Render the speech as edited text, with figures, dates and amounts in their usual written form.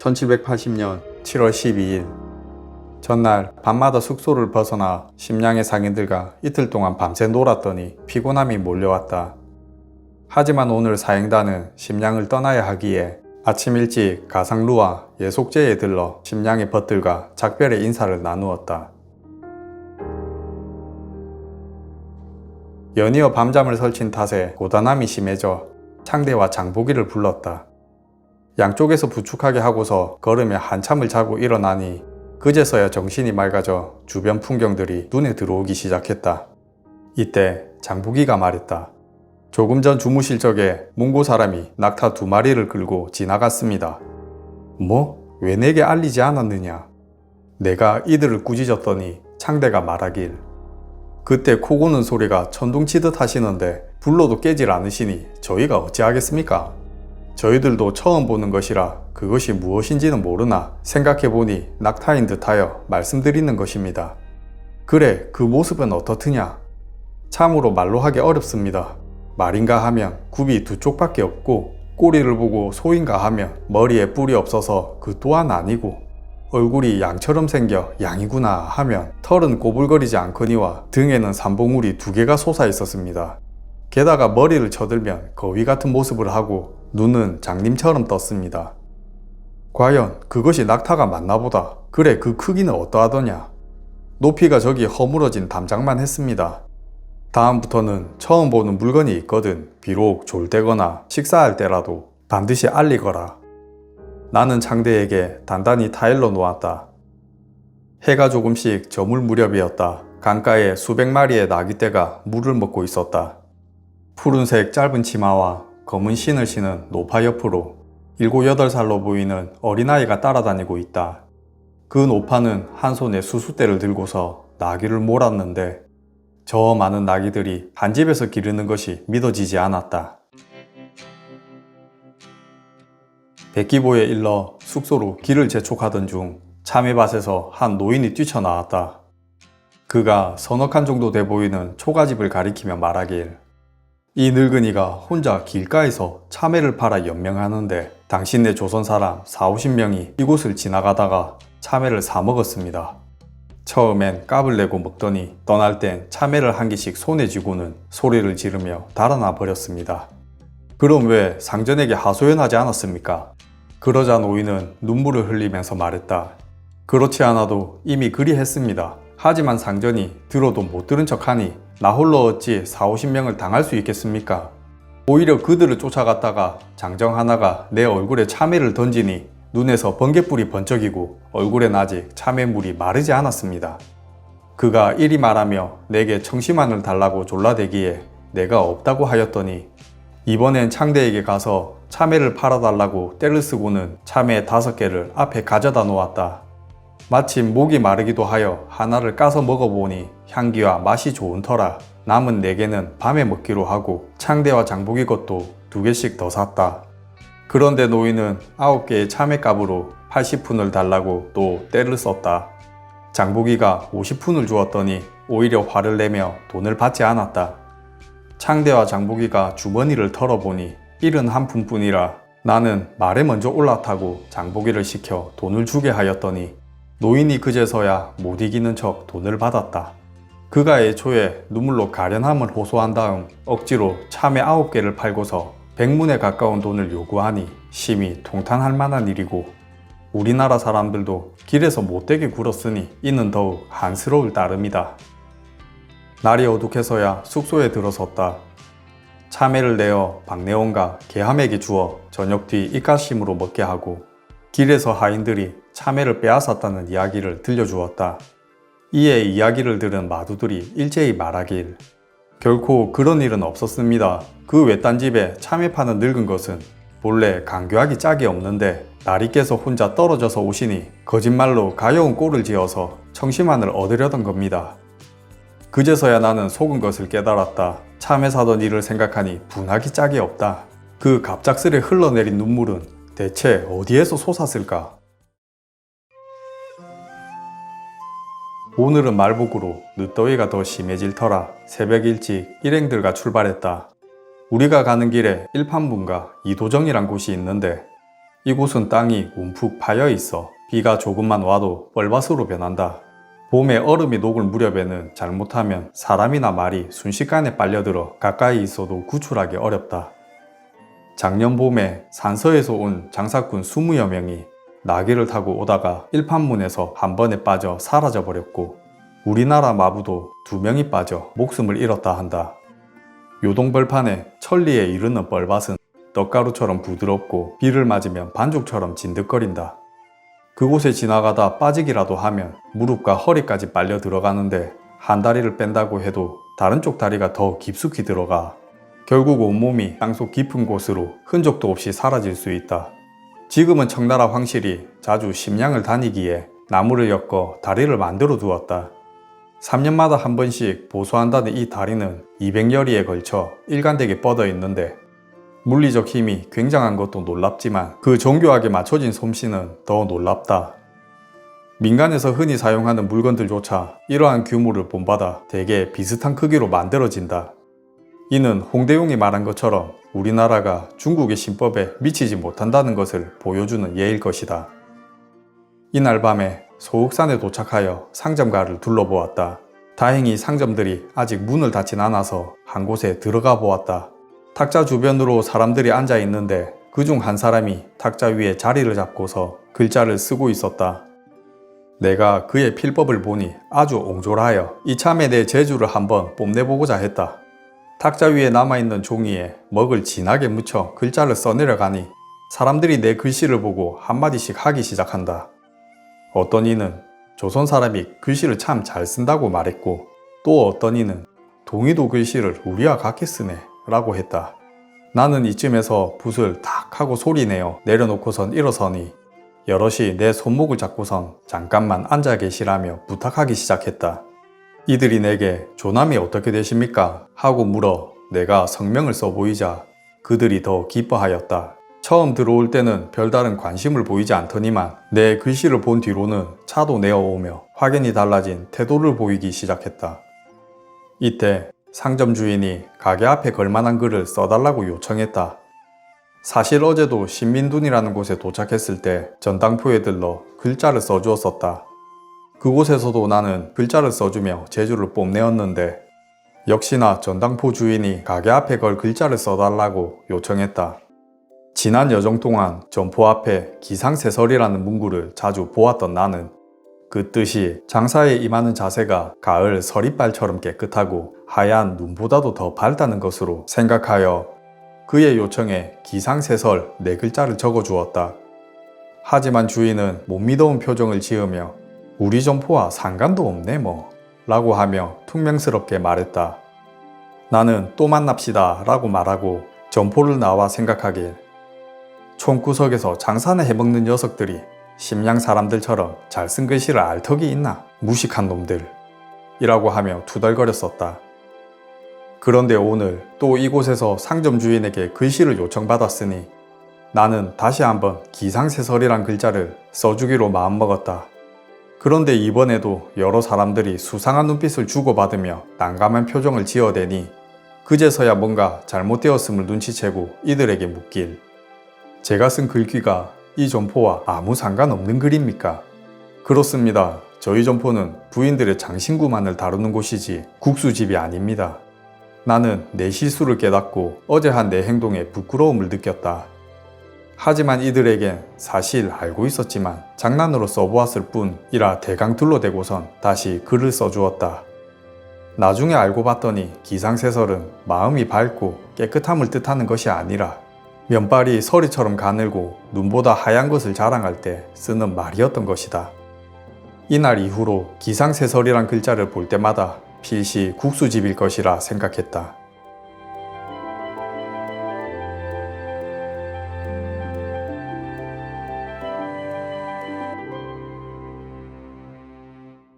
1780년 7월 12일 전날 밤마다 숙소를 벗어나 심량의 상인들과 이틀 동안 밤새 놀았더니 피곤함이 몰려왔다. 하지만 오늘 사행단은 심량을 떠나야 하기에 아침 일찍 가상루와 예속제에 들러 심량의 벗들과 작별의 인사를 나누었다. 연이어 밤잠을 설친 탓에 고단함이 심해져 창대와 장보기를 불렀다. 양쪽에서 부축하게 하고서 걸으며 한참을 자고 일어나니 그제서야 정신이 맑아져 주변 풍경들이 눈에 들어오기 시작했다. 이때 장보기가 말했다. 조금 전 주무실 적에 몽고 사람이 낙타 2마리를 끌고 지나갔습니다. 뭐? 왜 내게 알리지 않았느냐? 내가 이들을 꾸짖었더니 창대가 말하길. 그때 코 고는 소리가 천둥치듯 하시는데 불러도 깨질 않으시니 저희가 어찌하겠습니까? 저희들도 처음 보는 것이라 그것이 무엇인지는 모르나 생각해보니 낙타인 듯하여 말씀드리는 것입니다. 그래, 그 모습은 어떻느냐? 참으로 말로 하기 어렵습니다. 말인가 하면 굽이 2쪽밖에 없고 꼬리를 보고 소인가 하면 머리에 뿔이 없어서 그 또한 아니고 얼굴이 양처럼 생겨 양이구나 하면 털은 꼬불거리지 않거니와 등에는 삼봉울이 2개가 솟아 있었습니다. 게다가 머리를 쳐들면 거위 같은 모습을 하고 눈은 장님처럼 떴습니다. 과연 그것이 낙타가 맞나보다. 그래, 그 크기는 어떠하더냐? 높이가 저기 허물어진 담장만 했습니다. 다음부터는 처음 보는 물건이 있거든 비록 졸 때거나 식사할 때라도 반드시 알리거라. 나는 창대에게 단단히 타일러 놓았다. 해가 조금씩 저물 무렵이었다. 강가에 수백 마리의 나귀떼가 물을 먹고 있었다. 푸른색 짧은 치마와 검은 신을 신은 노파 옆으로 7, 8살로 보이는 어린아이가 따라다니고 있다. 그 노파는 한 손에 수수대를 들고서 나귀를 몰았는데 저 많은 나귀들이 한 집에서 기르는 것이 믿어지지 않았다. 백기보에 일러 숙소로 길을 재촉하던 중 참외밭에서 한 노인이 뛰쳐나왔다. 그가 서너 칸 정도 돼 보이는 초가집을 가리키며 말하길. 이 늙은이가 혼자 길가에서 참외를 팔아 연명하는데 당신네 조선 사람 40~50명이 이곳을 지나가다가 참외를 사 먹었습니다. 처음엔 값을 내고 먹더니 떠날 땐 참외를 한 개씩 손에 쥐고는 소리를 지르며 달아나 버렸습니다. 그럼 왜 상전에게 하소연하지 않았습니까? 그러자 노인은 눈물을 흘리면서 말했다. 그렇지 않아도 이미 그리 했습니다. 하지만 상전이 들어도 못 들은 척하니 나 홀로 어찌 40~50명을 당할 수 있겠습니까? 오히려 그들을 쫓아갔다가 장정 하나가 내 얼굴에 참외를 던지니 눈에서 번개불이 번쩍이고 얼굴엔 아직 참외물이 마르지 않았습니다. 그가 이리 말하며 내게 청심환을 달라고 졸라대기에 내가 없다고 하였더니 이번엔 창대에게 가서 참외를 팔아달라고 떼를 쓰고는 참외 5개를 앞에 가져다 놓았다. 마침 목이 마르기도 하여 하나를 까서 먹어보니 향기와 맛이 좋은 터라 남은 4개는 밤에 먹기로 하고 창대와 장보기 것도 2개씩 더 샀다. 그런데 노인은 9개의 참외값으로 80푼을 달라고 또 떼를 썼다. 장보기가 50푼을 주었더니 오히려 화를 내며 돈을 받지 않았다. 창대와 장보기가 주머니를 털어보니 71푼뿐이라 나는 말에 먼저 올라타고 장보기를 시켜 돈을 주게 하였더니 노인이 그제서야 못 이기는 척 돈을 받았다. 그가 애초에 눈물로 가련함을 호소한 다음 억지로 참외 9개를 팔고서 100문에 가까운 돈을 요구하니 심히 통탄할 만한 일이고 우리나라 사람들도 길에서 못되게 굴었으니 이는 더욱 한스러울 따름이다. 날이 어둑해서야 숙소에 들어섰다. 참외를 내어 박내원과 개함에게 주어 저녁 뒤 입가심으로 먹게 하고 길에서 하인들이 참외를 빼앗았다는 이야기를 들려주었다. 이에 이야기를 들은 마두들이 일제히 말하길. 결코 그런 일은 없었습니다. 그 외딴 집에 참외 파는 늙은 것은 본래 강교하기 짝이 없는데 날이 깨서 혼자 떨어져서 오시니 거짓말로 가여운 꼴을 지어서 청심환을 얻으려던 겁니다. 그제서야 나는 속은 것을 깨달았다. 참외 사던 일을 생각하니 분하기 짝이 없다. 그 갑작스레 흘러내린 눈물은 대체 어디에서 솟았을까? 오늘은 말복으로 늦더위가 더 심해질 터라 새벽 일찍 일행들과 출발했다. 우리가 가는 길에 일판문과 이도정이란 곳이 있는데 이곳은 땅이 움푹 파여 있어 비가 조금만 와도 뻘밭으로 변한다. 봄에 얼음이 녹을 무렵에는 잘못하면 사람이나 말이 순식간에 빨려들어 가까이 있어도 구출하기 어렵다. 작년 봄에 산서에서 온 장사꾼 20여 명이 나귀를 타고 오다가 일판문에서 한 번에 빠져 사라져 버렸고, 우리나라 마부도 2명이 빠져 목숨을 잃었다 한다. 요동벌판에 천리에 이르는 뻘밭은 떡가루처럼 부드럽고 비를 맞으면 반죽처럼 진득거린다. 그곳에 지나가다 빠지기라도 하면 무릎과 허리까지 빨려 들어가는데, 한 다리를 뺀다고 해도 다른 쪽 다리가 더 깊숙이 들어가 결국 온몸이 땅속 깊은 곳으로 흔적도 없이 사라질 수 있다. 지금은 청나라 황실이 자주 심양을 다니기에 나무를 엮어 다리를 만들어 두었다. 3년마다 한 번씩 보수한다는 이 다리는 200여리에 걸쳐 일관되게 뻗어 있는데, 물리적 힘이 굉장한 것도 놀랍지만 그 정교하게 맞춰진 솜씨는 더 놀랍다. 민간에서 흔히 사용하는 물건들조차 이러한 규모를 본받아 대개 비슷한 크기로 만들어진다. 이는 홍대용이 말한 것처럼 우리나라가 중국의 신법에 미치지 못한다는 것을 보여주는 예일 것이다. 이날 밤에 소흑산에 도착하여 상점가를 둘러보았다. 다행히 상점들이 아직 문을 닫진 않아서 한 곳에 들어가 보았다. 탁자 주변으로 사람들이 앉아 있는데 그중 한 사람이 탁자 위에 자리를 잡고서 글자를 쓰고 있었다. 내가 그의 필법을 보니 아주 옹졸하여 이참에 내 재주를 한번 뽐내보고자 했다. 탁자 위에 남아있는 종이에 먹을 진하게 묻혀 글자를 써내려가니 사람들이 내 글씨를 보고 한마디씩 하기 시작한다. 어떤 이는 조선 사람이 글씨를 참 잘 쓴다고 말했고, 또 어떤 이는 동이도 글씨를 우리와 같게 쓰네 라고 했다. 나는 이쯤에서 붓을 탁 하고 소리내어 내려놓고선 일어서니 여럿이 내 손목을 잡고선 잠깐만 앉아 계시라며 부탁하기 시작했다. 이들이 내게 조남이 어떻게 되십니까? 하고 물어 내가 성명을 써보이자 그들이 더 기뻐하였다. 처음 들어올 때는 별다른 관심을 보이지 않더니만 내 글씨를 본 뒤로는 차도 내어오며 확연히 달라진 태도를 보이기 시작했다. 이때 상점 주인이 가게 앞에 걸만한 글을 써달라고 요청했다. 사실 어제도 신민둔이라는 곳에 도착했을 때 전당포에 들러 글자를 써주었었다. 그곳에서도 나는 글자를 써주며 재주를 뽐내었는데 역시나 전당포 주인이 가게 앞에 걸 글자를 써달라고 요청했다. 지난 여정 동안 점포 앞에 기상세설이라는 문구를 자주 보았던 나는 그 뜻이 장사에 임하는 자세가 가을 서리빨처럼 깨끗하고 하얀 눈보다도 더 밝다는 것으로 생각하여 그의 요청에 기상세설 4글자를 적어주었다. 하지만 주인은 못 믿어온 표정을 지으며 우리 점포와 상관도 없네 뭐 라고 하며 퉁명스럽게 말했다. 나는 또 만납시다 라고 말하고 점포를 나와 생각하길 총구석에서 장사나 해먹는 녀석들이 심양 사람들처럼 잘 쓴 글씨를 알 턱이 있나? 무식한 놈들 이라고 하며 투덜거렸었다. 그런데 오늘 또 이곳에서 상점 주인에게 글씨를 요청받았으니 나는 다시 한번 기상세설이란 글자를 써주기로 마음먹었다. 그런데 이번에도 여러 사람들이 수상한 눈빛을 주고받으며 난감한 표정을 지어대니 그제서야 뭔가 잘못되었음을 눈치채고 이들에게 묻길 제가 쓴 글귀가 이 점포와 아무 상관없는 글입니까? 그렇습니다. 저희 점포는 부인들의 장신구만을 다루는 곳이지 국수집이 아닙니다. 나는 내 실수를 깨닫고 어제 한 내 행동에 부끄러움을 느꼈다. 하지만 이들에겐 사실 알고 있었지만 장난으로 써보았을 뿐이라 대강 둘러대고선 다시 글을 써주었다. 나중에 알고 봤더니 기상세설은 마음이 밝고 깨끗함을 뜻하는 것이 아니라 면발이 서리처럼 가늘고 눈보다 하얀 것을 자랑할 때 쓰는 말이었던 것이다. 이날 이후로 기상세설이란 글자를 볼 때마다 필시 국수집일 것이라 생각했다.